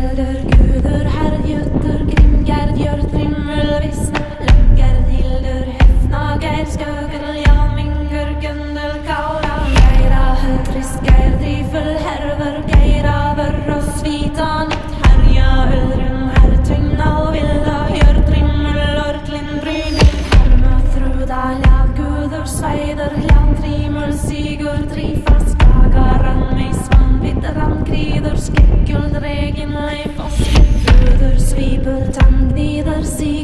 hilder, guder, herrgötter, grimgärd, gör trimmel, vissna, löggärd, hilder, häfna, gärd, skögel, jamingur, gundel, kaura, geira, hötris, gärd, rifel, herver, geira, verros, vita, nitt, herja, öldrun, hertynna, vilda, gör trimmel, örtlin, bryning, herma, fruda, lag, guder, sveider, lag, trimul, sigur, trifas, gagaran, meisman, vidran, krider, skekul, dregen, leif, oss, guder, svibel, tand, vider, sig,